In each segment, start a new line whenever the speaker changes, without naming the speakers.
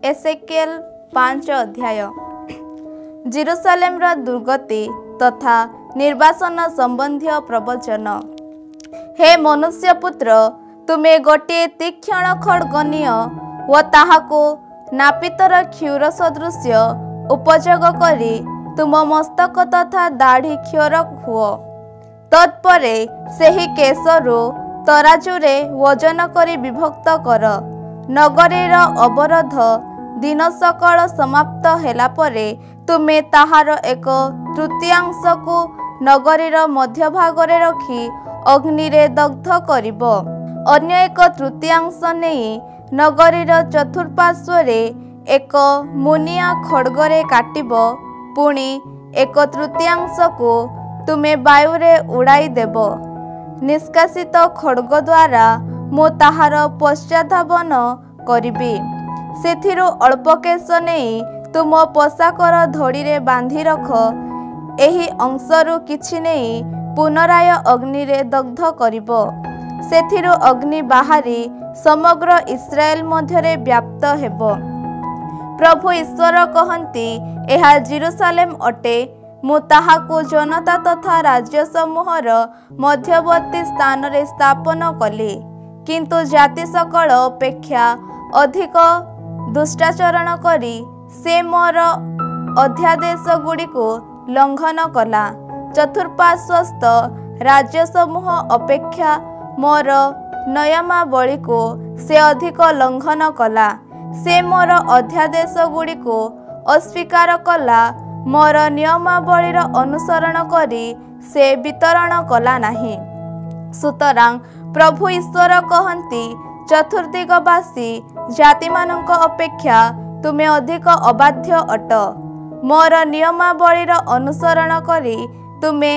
एसेकिएल 5 अध्याय। जेरुसालेमर दुर्गति तथा निर्वासन संबंधी प्रवचन। हे मनुष्यपुत्र, तुमे गोटे तीक्ष्ण खड्ग निय व ताहाको नापितर क्षुर सदृश उपयोग करी तुम मस्तक तथा दाढ़ी क्षौर हुओ। तत्परे सेही केशरू तराजुरे वजन करी विभक्त कर। नगरीर अवरोध दिन सकल समाप्त हेला परे तुमे ताहार एक तृतीयांश को नगरीर मध्य भागरे रखी अग्नि रे दग्ध करिब। अन्य एक तृतीयांश नहीं नगरीर चतुर्पार्श्वरे एक मुनिया खड्गरे काटिब। पुणी एक तृतीयांश को तुमे वायुरे उड़ाई देब। निष्कासित खड्ग द्वारा मु ताहार पश्चाधावन करिबी। सेथिरु अल्प केश नहीं तुम पोशाकर धड़ीरे बांधि रख। एही अंशरु किछि नहीं पुनराय अग्नि रे दग्ध करिब। सेथिरु अग्नि बाहारी समग्र इस्राएल मध्यरे व्याप्त हेब। प्रभु ईश्वर कहन्ति, एहा जेरुसालेम अटे। मु ताहाकु जनता तथा राज्य समूहर मध्यवर्ती स्थान रे स्थापन कली। किंतु जाति सकल अपेक्षा अधिक दुष्टाचरण करी से मोर अध्यादेश गुड़िको लंघन कला। चतुर्पार्श्वस्थ राज्य समूह अपेक्षा मोर नियमावली को से अधिक लंघन कला। से मोर अध्यादेश गुड़िको अस्वीकार कला। मोर नियमावलीर अनुसरण करी से वितरण कला नाही। सुतरां प्रभु ईश्वर कहन्ति, चतुर्दिगवासी जाति मानक अपेक्षा तुमे अधिक अबाध्य अट। मोर नियमावलीर अनुसरण करी तुमे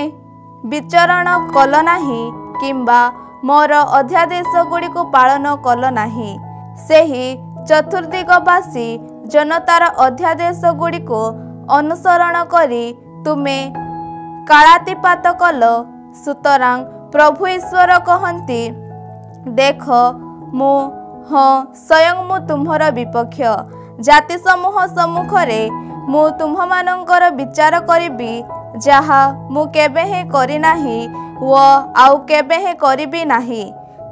विचरण कल नाही किंबा मोर अध्यादेश गुड़िको पालन कल नाही। सेही चतुर्दिगवासी जनतार अध्यादेश गुड़िको अनुसरण करी तुमे कालातिपात कल। सुतरां प्रभु ईश्वर कहन्ति, देख मु स्वयं मु तुम्हर विपक्ष। जाति समूह सम्मुखरे मु तुम्हमानंकर विचार करिबी, जहा मु केबे हे करि नाही व आउ केबे हे करिबी नाही।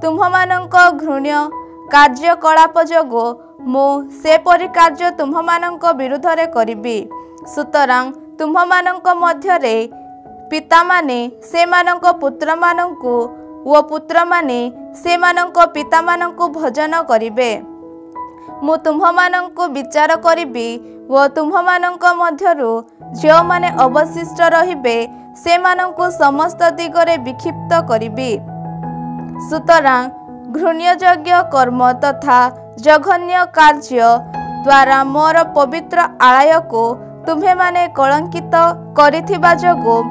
तुम्हमानंक घृण्य कार्यकलाप जोगो मु सेपरि कार्य तुम्हमानंक विरुद्धरे करिबी। सुतरां तुम्हमानंक मध्यरे पिता माने सेमानंक पुत्र मानंकु व पुत्र माने सेमानंक पिता मानंकु भजन करिबे। मु तुम्हमानंकु विचार करिबी व तुम्हमानंक मध्यरु जो माने अवशिष्ट रहिबे सेमानंकु समस्त दिगरे विक्षिप्त करिबी। सुतरां घृण्ययोग्य कर्म तथा जघन्य कार्य द्वारा मोर पवित्र आलय को तुम्हे माने कलंकित करिथिबा जोगो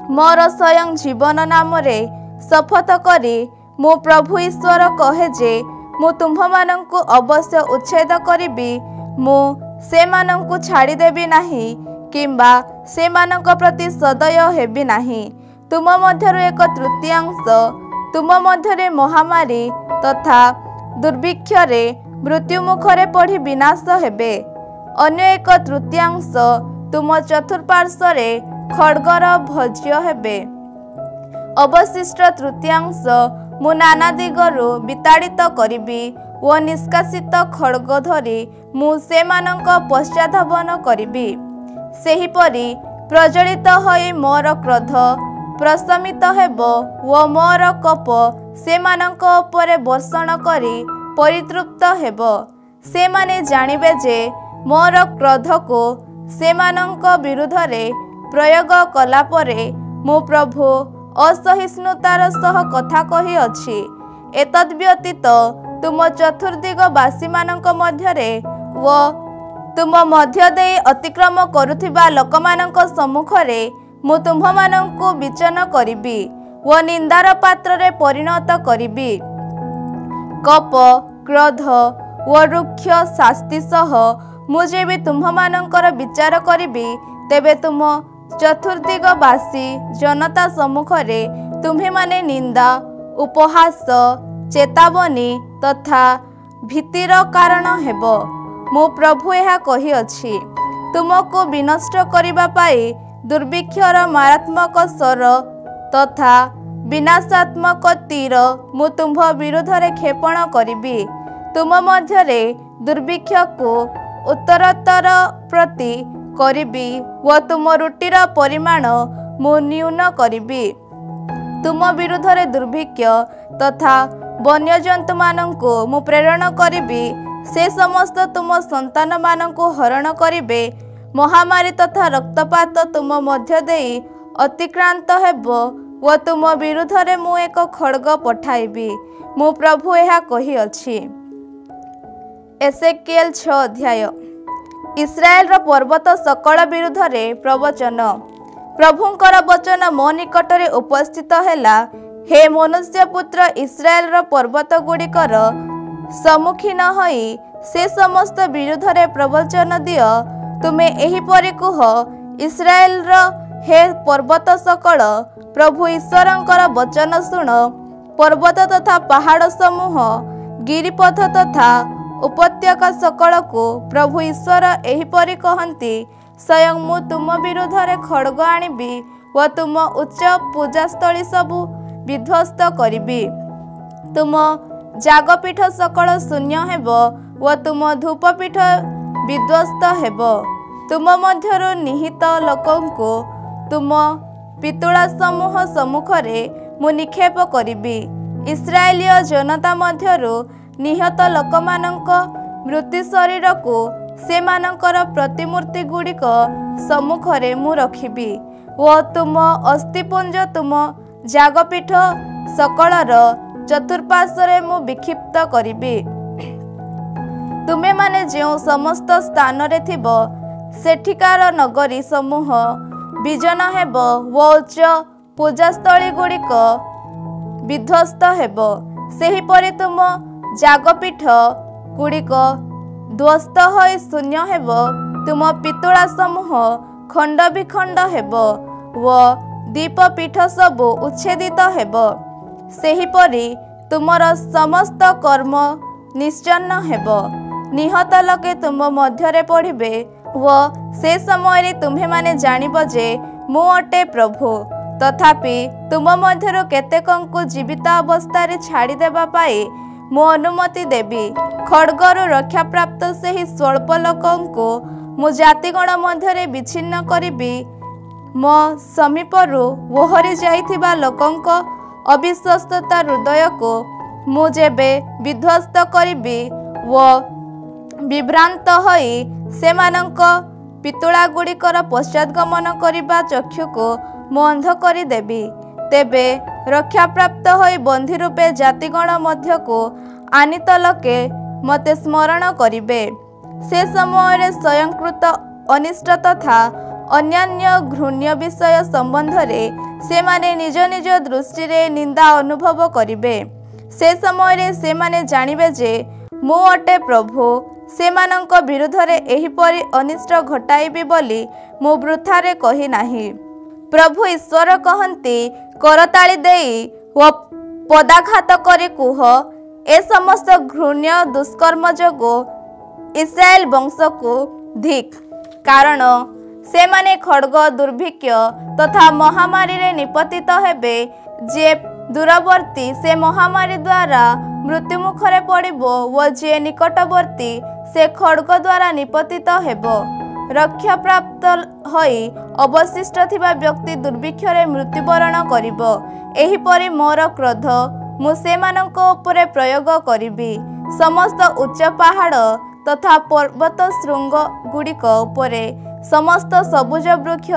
मोर स्वयं जीवन नाम रे शपथ करी मु प्रभु ईश्वर कहे जे मु तुम्हमानंकु अवश्य उच्छेद करिबी। मु सेमानंकु छाड़ी देबी नाही किंबा सेमानंक प्रति सदय हेबी नाही। तुम मध्यरु एक तृतीयांश तुम मध्यरे महामारी तथा दुर्भिक्षरे मृत्यु मुखरे पड़ी विनाश हेबे। अन्य एक तृतीयांश तुम चतुर्पार्श्वरे खड्गर भज्य हेबे। अवशिष्ट तृतीयांश मु नाना दिगरु विताड़ित करिबी व निष्कासित खड्ग धरी मु सेमानंक पश्चाधावन करिबी। सेहिपरि प्रज्वलित होई मोर क्रोध प्रशमित हेब व मोर कोप सेमानंक उपरे वर्षण करी परितृप्त हेब। से माने जानिबे जे मोर क्रोध को सेमानंक विरुद्धरे प्रयोग कला परे मु प्रभु असहिष्णुतार सह कथा कही अछि। एतद् व्यतीत तुम चतुर्दिगवासी मानक मध्यरे व तुम मध्य देई अतिक्रम करुथिबा लोकमानक सम्मुखरे मु तुम्हमानंकु विचन करिबी व निंदार पात्र रे परिणत करिबी। कप क्रोध व रुक्ष शास्ति सह मु जेबे तुम्हमानंकर विचार करिबी, तेबे तुम चतुर्दिगवासी जनता सम्मुखरे तुम्हे माने निंदा उपहास चेतावनी तथा भीतिर कारण हेब। ମୁଁ ପ୍ରଭୁ ଏହା କହିଅଛି। ତୁମକୁ ବିନଷ୍ଟ କରିବା ପାଇଁ ଦୁର୍ଭିକ୍ଷର ମାରାତ୍ମକ ସ୍ୱର ତଥା ବିନାଶାତ୍ମକ ତୀର ମୁଁ ତୁମ୍ଭ ବିରୁଦ୍ଧରେ କ୍ଷେପଣ କରିବି। ତୁମ ମଧ୍ୟରେ ଦୁର୍ଭିକ୍ଷକୁ ଉତ୍ତରୋତ୍ତର ପ୍ରତି କରିବି ଓ ତୁମ ରୁଟିର ପରିମାଣ ମୁଁ ନ୍ୟୁନ କରିବି। ତୁମ ବିରୁଦ୍ଧରେ ଦୁର୍ଭିକ୍ଷ ତଥା ବନ୍ୟଜନ୍ତୁମାନଙ୍କୁ ମୁଁ ପ୍ରେରଣ କରିବି। ସେ ସମସ୍ତ ତୁମ ସନ୍ତାନମାନଙ୍କୁ ହରଣ କରିବେ। ମହାମାରୀ ତଥା ରକ୍ତପାତ ତୁମ ମଧ୍ୟ ଦେଇ ଅତିକ୍ରାନ୍ତ ହେବ ଓ ତୁମ ବିରୁଦ୍ଧରେ ମୁଁ ଏକ ଖଡ଼୍ଗ ପଠାଇବି। ମୁଁ ପ୍ରଭୁ ଏହା କହିଅଛି। ଏସେକିଏଲ 6 ଅଧ୍ୟାୟ। ଇସ୍ରାଏଲର ପର୍ବତ ସକଳ ବିରୁଦ୍ଧରେ ପ୍ରବଚନ। ପ୍ରଭୁଙ୍କର ବଚନ ମୋ ନିକଟରେ ଉପସ୍ଥିତ ହେଲା। ହେ ମନୁଷ୍ୟ ପୁତ୍ର, ଇସ୍ରାଏଲର ପର୍ବତ ଗୁଡ଼ିକର ସମ୍ମୁଖୀନ ହୋଇ ସେ ସମସ୍ତ ବିରୁଦ୍ଧରେ ପ୍ରବଚନ ଦିଅ। ତୁମେ ଏହିପରି କୁହ, ଇସ୍ରାଏଲର ହେ ପର୍ବତ ସକଳ, ପ୍ରଭୁ ଈଶ୍ୱରଙ୍କର ବଚନ ଶୁଣ। ପର୍ବତ ତଥା ପାହାଡ଼ ସମୂହ, ଗିରିପଥ ତଥା ଉପତ୍ୟକା ସକଳକୁ ପ୍ରଭୁ ଈଶ୍ୱର ଏହିପରି କହନ୍ତି, ସ୍ୱୟଂ ମୁଁ ତୁମ ବିରୁଦ୍ଧରେ ଖଡ଼୍ଗ ଆଣିବି ଓ ତୁମ ଉଚ୍ଚ ପୂଜାସ୍ଥଳୀ ସବୁ ବିଧ୍ୱସ୍ତ କରିବି। ତୁମ ଯାଗପୀଠ ସକଳ ଶୂନ୍ୟ ହେବ ଓ ତୁମ ଧୂପପୀଠ ବିଧ୍ୱସ୍ତ ହେବ। ତୁମ ମଧ୍ୟରୁ ନିହିତ ଲୋକଙ୍କୁ ତୁମ ପିତୁଳା ସମୂହ ସମ୍ମୁଖରେ ମୁଁ ନିକ୍ଷେପ କରିବି। ଇସ୍ରାଏଲୀୟ ଜନତା ମଧ୍ୟରୁ ନିହତ ଲୋକମାନଙ୍କ ମୃତ୍ୟୁ ଶରୀରକୁ ସେମାନଙ୍କର ପ୍ରତିମୂର୍ତ୍ତି ଗୁଡ଼ିକ ସମ୍ମୁଖରେ ମୁଁ ରଖିବି ଓ ତୁମ ଅସ୍ଥିପୁଞ୍ଜ ତୁମ ଯାଗପୀଠ ସକଳର ଚତୁଃପାର୍ଶ୍ୱରେ ମୁଁ ବିକ୍ଷିପ୍ତ କରିବି। ତୁମେମାନେ ଯେଉଁ ସମସ୍ତ ସ୍ଥାନରେ ଥିବ, ସେଠିକାର ନଗରୀ ସମୂହ ବିଜନ ହେବ ଓ ଉଚ୍ଚ ପୂଜାସ୍ଥଳୀ ଗୁଡ଼ିକ ବିଧ୍ୱସ୍ତ ହେବ। ସେହିପରି ତୁମ ଯାଗପୀଠ ଗୁଡ଼ିକ ଧ୍ୱସ୍ତ ହୋଇ ଶୂନ୍ୟ ହେବ। ତୁମ ପିତୁଳା ସମୂହ ଖଣ୍ଡ ବିଖଣ୍ଡ ହେବ ଓ ଦୀପପୀଠ ସବୁ ଉଚ୍ଛେଦିତ ହେବ। ସେହିପରି ତୁମର ସମସ୍ତ କର୍ମ ନିଶ୍ଚନ୍ନ ହେବ। ନିହତ ଲୋକେ ତୁମ ମଧ୍ୟରେ ପଡ଼ିବେ ଓ ସେ ସମୟରେ ତୁମ୍ଭେମାନେ ଜାଣିବ ଯେ ମୁଁ ଅଟେ ପ୍ରଭୁ। ତଥାପି ତୁମ ମଧ୍ୟରୁ କେତେକଙ୍କୁ ଜୀବିତ ଅବସ୍ଥାରେ ଛାଡ଼ିଦେବା ପାଇଁ ମୁଁ ଅନୁମତି ଦେବି। ଖଡ଼୍ଗରୁ ରକ୍ଷାପ୍ରାପ୍ତ ସେହି ସ୍ୱଳ୍ପ ଲୋକଙ୍କୁ ମୁଁ ଜାତିଗଣ ମଧ୍ୟରେ ବିଚ୍ଛିନ୍ନ କରିବି। ମୋ ସମୀପରୁ ଓହରି ଯାଇଥିବା ଲୋକଙ୍କ ଅବିଶ୍ୱସ୍ତତା ହୃଦୟକୁ ମୁଁ ଯେବେ ବିଧ୍ୱସ୍ତ କରିବି ଓ ବିଭ୍ରାନ୍ତ ହୋଇ ସେମାନଙ୍କ ପିତୁଳାଗୁଡ଼ିକର ପଶ୍ଚାତଗମନ କରିବା ଚକ୍ଷୁକୁ ମୁଁ ଅନ୍ଧ କରିଦେବି, ତେବେ ରକ୍ଷାପ୍ରାପ୍ତ ହୋଇ ବନ୍ଦୀ ରୂପେ ଜାତିଗଣ ମଧ୍ୟକୁ ଆନିତ ଲୋକେ ମୋତେ ସ୍ମରଣ କରିବେ। ସେ ସମୟରେ ସ୍ୱୟଂକୃତ ଅନିଷ୍ଟ ତଥା ଅନ୍ୟାନ୍ୟ ଘୃଣ୍ୟ ବିଷୟ ସମ୍ବନ୍ଧରେ ସେମାନେ ନିଜ ନିଜ ଦୃଷ୍ଟିରେ ନିନ୍ଦା ଅନୁଭବ କରିବେ। ସେ ସମୟରେ ସେମାନେ ଜାଣିବେ ଯେ ମୁଁ ଅଟେ ପ୍ରଭୁ। ସେମାନଙ୍କ ବିରୁଦ୍ଧରେ ଏହିପରି ଅନିଷ୍ଟ ଘଟାଇବି ବୋଲି ମୁଁ ବୃଥାରେ କହି ନାହିଁ। ପ୍ରଭୁ ଈଶ୍ୱର କହନ୍ତି, କରତାଳି ଦେଇ ଓ ପଦାଘାତ କରି କୁହ, ଏ ସମସ୍ତ ଘୃଣ୍ୟ ଦୁଷ୍କର୍ମ ଯୋଗୁଁ ଇସ୍ରାଏଲ ବଂଶକୁ ଧିକ୍। କାରଣ ସେମାନେ ଖଡ଼୍ଗ, ଦୁର୍ଭିକ୍ଷ ତଥା ମହାମାରୀରେ ନିପତିତ ହେବେ। ଯିଏ ଦୂରବର୍ତ୍ତୀ ସେ ମହାମାରୀ ଦ୍ୱାରା ମୃତ୍ୟୁମୁଖରେ ପଡ଼ିବ ଓ ଯିଏ ନିକଟବର୍ତ୍ତୀ ସେ ଖଡ଼୍ଗ ଦ୍ୱାରା ନିପତିତ ହେବ। ରକ୍ଷାପ୍ରାପ୍ତ ହୋଇ ଅବଶିଷ୍ଟ ଥିବା ବ୍ୟକ୍ତି ଦୁର୍ଭିକ୍ଷରେ ମୃତ୍ୟୁବରଣ କରିବ। ଏହିପରି ମୋର କ୍ରୋଧ ମୁଁ ସେମାନଙ୍କ ଉପରେ ପ୍ରୟୋଗ କରିବି। ସମସ୍ତ ଉଚ୍ଚ ପାହାଡ଼ ତଥା ପର୍ବତ ଶୃଙ୍ଗ ଗୁଡ଼ିକ ଉପରେ, ସମସ୍ତ ସବୁଜ ବୃକ୍ଷ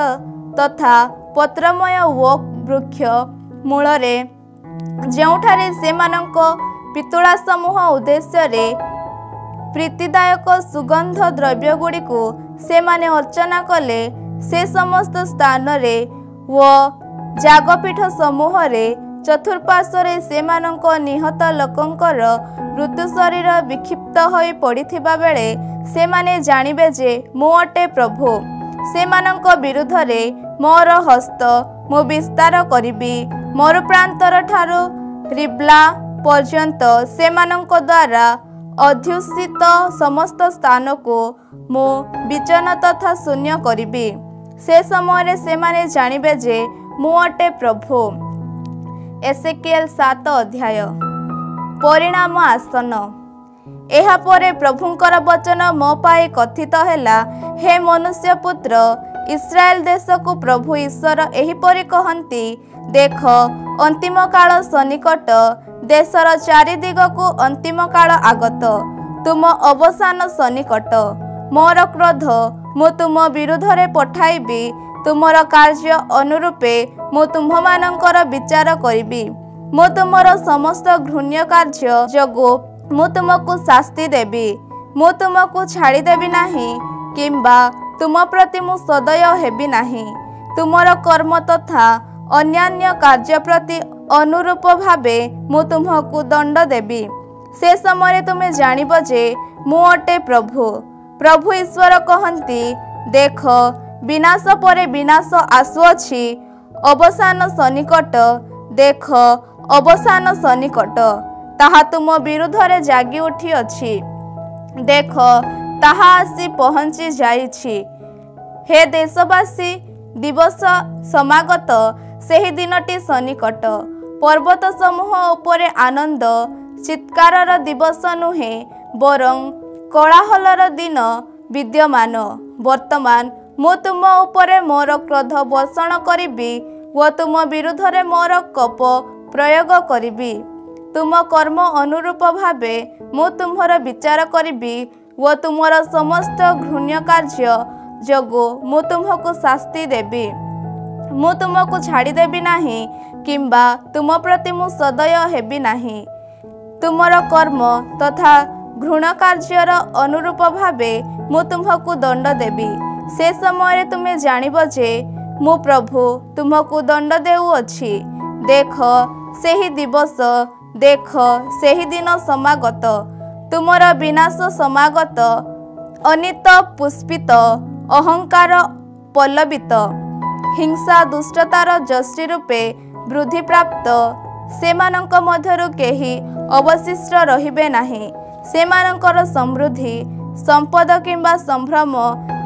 ତଥା ପତ୍ରମୟ ଓକ୍ ବୃକ୍ଷ ମୂଳରେ, ଯେଉଁଠାରେ ସେମାନଙ୍କ ପିତୁଳା ସମୂହ ଉଦ୍ଦେଶ୍ୟରେ ପ୍ରୀତିଦାୟକ ସୁଗନ୍ଧ ଦ୍ରବ୍ୟଗୁଡ଼ିକୁ ସେମାନେ ଅର୍ଚ୍ଚନା କଲେ, ସେ ସମସ୍ତ ସ୍ଥାନରେ ଓ ଯାଗପୀଠ ସମୂହରେ ଚତୁଃପାର୍ଶ୍ୱରେ ସେମାନଙ୍କ ନିହତ ଲୋକଙ୍କର ମୃତ୍ୟୁ ଶରୀର ବିକ୍ଷିପ୍ତ ହୋଇ ପଡ଼ିଥିବା ବେଳେ ସେମାନେ ଜାଣିବେ ଯେ ମୁଁ ଅଟେ ପ୍ରଭୁ। ସେମାନଙ୍କ ବିରୁଦ୍ଧରେ ମୋର ହସ୍ତ ମୁଁ ବିସ୍ତାର କରିବି। ମରୁପ୍ରାନ୍ତର ଠାରୁ ରିବ୍ଲା ପର୍ଯ୍ୟନ୍ତ ସେମାନଙ୍କ ଦ୍ୱାରା अध्युषित समस्त स्थान को मु विचन तथा शून्य करी। से समय से माने जानिबे जे मु अटे प्रभु। एसेकिएल 7 अध्याय। परिणाम आसन। एहा परे प्रभुंकर वचन मो पाए कथित हैला, हे मनुष्य पुत्र, इस्राएल देश को प्रभु ईश्वर एहिपरि कहन्ति, देख अंतिम काल सन्निकट, देशर चारिदिग को अंतिम काल आगत, तुम अवसान सन्निकट। मोर क्रोध मु तुम विरुद्धरे पठाइबी, तुमर कार्य अनुरूपे मु तुम्हमानंकर विचार करिबी। मु तुमर समस्त घृण्य कार्य जोगु मु तुमको शास्ति देबी। मु तुमको छाड़ी देबी नाही, किंबा तुम प्रति मु सदय हेबी नाही। तुमर कर्म तथा अन्यान्य कार्य प्रति अनुरूप भावे मु तुमको दंड देबी। से समय तुमे जानिब जे मु अटे प्रभु। प्रभु ईश्वर कहन्ति, देख विनाश परे विनाश आसुअछि, अवसान सन्निकट, देख अवसान सन्निकट, ताहा तुम विरुद्धरे जागी उठी अछि, देख ताहा आसी पहुँची जाइछि। हे देशवासी, दिवस समागत, सेहि दिनटी सन्निकट। पर्वत समूह उपरे आनंद चित्कारर दिवस नुहे, बरं कोलाहलर दिन विद्यमान। वर्तमान मु तुम उपरे मोर क्रोध वर्षण करिबी व तुम विरुद्धरे मोर कोप प्रयोग करिबी। तुम कर्म अनुरूप भावे मु तुम्हर विचार करिबी व तुमर समस्त घृण्य कार्य जोगु मु तुमको शास्ति देबी। मु तुमको छाड़ी देबी नाही, किंबा तुम प्रति मु सदय हेबी नाही। तुमर कर्म तथा घृण कार्यर अनुरूप भावे मु तुमको दंड देबी। से समय तुमे जानिब जे मु प्रभु तुमको दंड देउअछि। देख सेहि दिवस, देख सेहि दिन समागत, तुमर विनाश समागत। अनित पुष्पित, अहंकार पल्लवित, हिंसा दुष्टतार जष्टि रूपे वृद्धि प्राप्त, सेमानंक मध्यरु केही अवशिष्ट रहिबे नाही। सेमानंकर समृद्धि संपद किंबा संभ्रम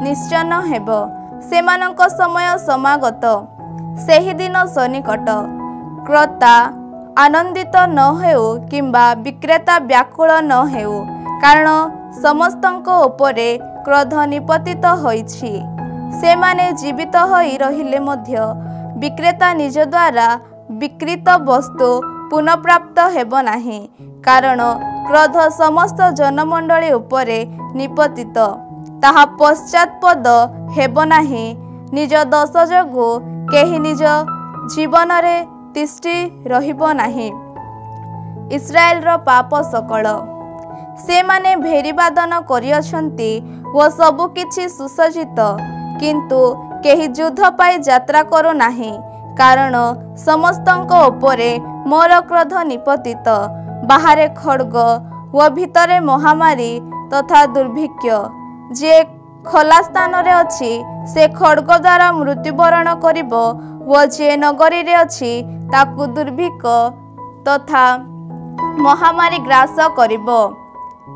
निश्चन हेब। सेमानंक समय समागत, सेहि दिन सन्निकट। क्रेता आनंदित न हेउ, किंबा विक्रेता व्याकुल न हेउ, कारण समस्तंक उपरे क्रोध निपतित होइछि। सेमाने जीवित होई रहिले मध्य विक्रेता निज द्वारा विकृत वस्तु पुनः प्राप्त हेब नाही, कारण क्रोध समस्त जनमंडली उपरे निपतित, ताहा पश्चात्पद हेब नाही। निज दोष जोगु केही निज जीवन रे तिष्ठि रहिब नाही। इस्राएल रो पाप सकल। से माने भेरीवादन करिअछन्ति व सबु किछि सुसज्जित, किंतु केही युद्ध पाई यात्रा करू नाही, कारण समस्तंक उपरे मोर क्रोध निपतित। बाहरे खड्ग व भितरे महामारी तथा दुर्भिक्ष। जे खला स्थान रे अछि से खड्ग द्वारा मृत्युवरण करिब, व जे नगरी रे अछि ताकु दुर्भिक्ष तथा महामारी ग्रास करिब।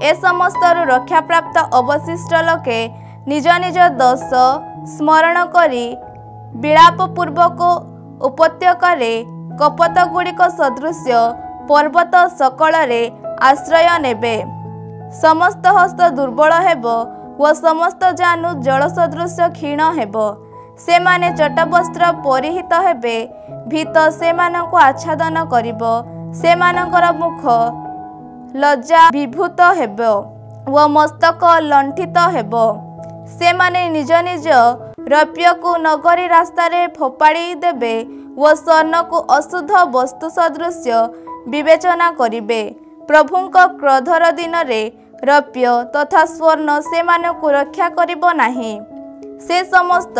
ए समस्तरु रक्षा प्राप्त अवशिष्ट लोके निज निज दोष स्मरण करी विलाप पूर्वक उपत्यकारे कपत गुड़िक सदृश्य पर्वत सकଳରେ आश्रय नेबे। समस्त हस्त दुर्बल हेब व समस्त जानू जल सदृश्य क्षीण हेब। सेमाने चटवस्त्र परिहित हेबे, भीत सेमानंकु आच्छादन करिब। सेमानंकर मुख लज्जा विभूत हेब व मस्तक लंठित हेब। सेमाने निज निज रौप्य को नगरी रास्ता रे फोपाड़ी देबे व स्वर्ण को अशुद्ध वस्तु सदृश्य विवेचना करिबे। प्रभुंक क्रोधर दिन रे रौप्य तथा स्वर्ण सेमानंकु रक्षा करिबो नाही। से समस्त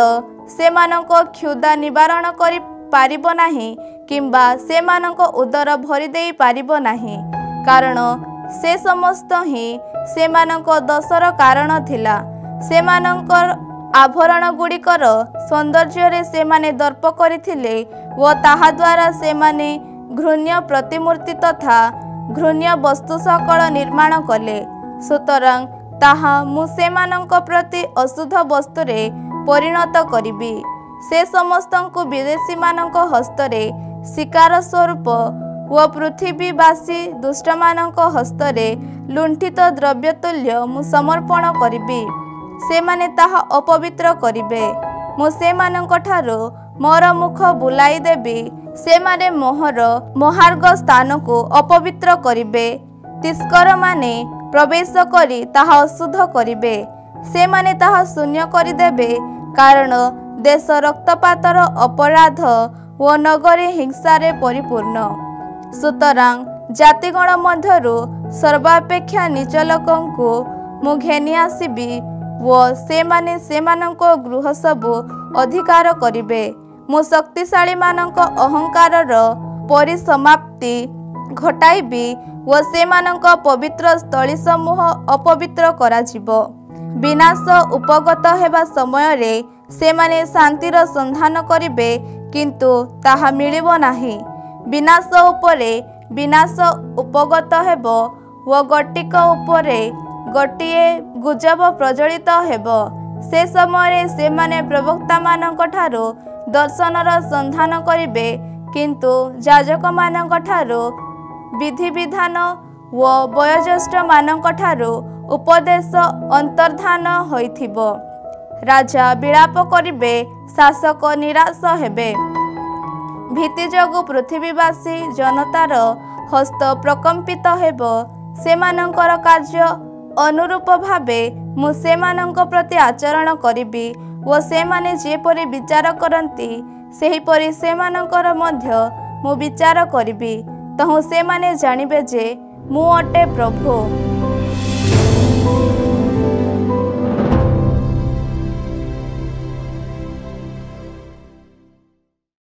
सेमानंक क्षुधा निवारण करि पारिबो नाही, किंबा सेमानंक उदर भरि देई पारिबो नाही, कारण से समस्त ही सेमानंक दोषर कारण थिला। सेमानंकर आभरण गुड़िकर सौंदर्य रे सेमाने दर्प करिथिले व ताहा द्वारा सेमाने घृण्य प्रतिमूर्ति तथा घृण्य वस्तु सकल निर्माण कले। ସୁତରାଂ ତାହା ମୁଁ ସେମାନଙ୍କ ପ୍ରତି ଅଶୁଦ୍ଧ ବସ୍ତୁରେ ପରିଣତ କରିବି। ସେ ସମସ୍ତଙ୍କୁ ବିଦେଶୀମାନଙ୍କ ହସ୍ତରେ ଶିକାର ସ୍ୱରୂପ ଓ ପୃଥିବୀବାସୀ ଦୁଷ୍ଟମାନଙ୍କ ହସ୍ତରେ ଲୁଣ୍ଠିତ ଦ୍ରବ୍ୟ ତୁଲ୍ୟ ମୁଁ ସମର୍ପଣ କରିବି। ସେମାନେ ତାହା ଅପବିତ୍ର କରିବେ। ମୁଁ ସେମାନଙ୍କଠାରୁ ମୋର ମୁଖ ବୁଲାଇ ଦେବି। ସେମାନେ ମୋହର ମହାର୍ଘ ସ୍ଥାନକୁ ଅପବିତ୍ର କରିବେ। ତିସ୍କରମାନେ ପ୍ରବେଶ କରି ତାହା ଅଶୁଦ୍ଧ କରିବେ। ସେମାନେ ତାହା ଶୂନ୍ୟ କରିଦେବେ, କାରଣ ଦେଶ ରକ୍ତପାତର ଅପରାଧ ଓ ନଗରୀ ହିଂସାରେ ପରିପୂର୍ଣ୍ଣ। ସୁତରାଂ ଜାତିଗଣ ମଧ୍ୟରୁ ସର୍ବାପେକ୍ଷା ନିଜ ଲୋକଙ୍କୁ ମୁଁ ଘେନି ଆସିବି ଓ ସେମାନେ ସେମାନଙ୍କ ଗୃହ ସବୁ ଅଧିକାର କରିବେ। ମୁଁ ଶକ୍ତିଶାଳୀମାନଙ୍କ ଅହଙ୍କାରର ପରିସମାପ୍ତି ଘଟାଇବି ଓ ସେମାନଙ୍କ ପବିତ୍ର ସ୍ଥଳୀ ସମୂହ ଅପବିତ୍ର କରାଯିବ। ବିନାଶ ଉପଗତ ହେବା ସମୟରେ ସେମାନେ ଶାନ୍ତିର ସନ୍ଧାନ କରିବେ, କିନ୍ତୁ ତାହା ମିଳିବ ନାହିଁ। ବିନାଶ ଉପରେ ବିନାଶ ଉପଗତ ହେବ ଓ ଗୋଟିକ ଉପରେ ଗୋଟିଏ ଗୁଜବ ପ୍ରଜ୍ୱଳିତ ହେବ। ସେ ସମୟରେ ସେମାନେ ପ୍ରବକ୍ତାମାନଙ୍କଠାରୁ ଦର୍ଶନର ସନ୍ଧାନ କରିବେ, କିନ୍ତୁ ଯାଜକମାନଙ୍କଠାରୁ ବିଧିବିଧାନ ଓ ବୟୋଜ୍ୟେଷ୍ଠମାନଙ୍କଠାରୁ ଉପଦେଶ ଅନ୍ତର୍ଦ୍ଧାନ ହୋଇଥିବ। ରାଜା ବିଳାପ କରିବେ, ଶାସକ ନିରାଶ ହେବେ। ଭୀତି ଯୋଗୁଁ ପୃଥିବୀବାସୀ ଜନତାର ହସ୍ତ ପ୍ରକମ୍ପିତ ହେବ। ସେମାନଙ୍କର କାର୍ଯ୍ୟ ଅନୁରୂପ ଭାବେ ମୁଁ ସେମାନଙ୍କ ପ୍ରତି ଆଚରଣ କରିବି ଓ ସେମାନେ ଯେପରି ବିଚାର କରନ୍ତି ସେହିପରି ସେମାନଙ୍କର ମଧ୍ୟ ମୁଁ ବିଚାର କରିବି। ତହୁଁ ସେମାନେ ଜାଣିବେ ଯେ ମୁଁ ଅଟେ ପ୍ରଭୁ।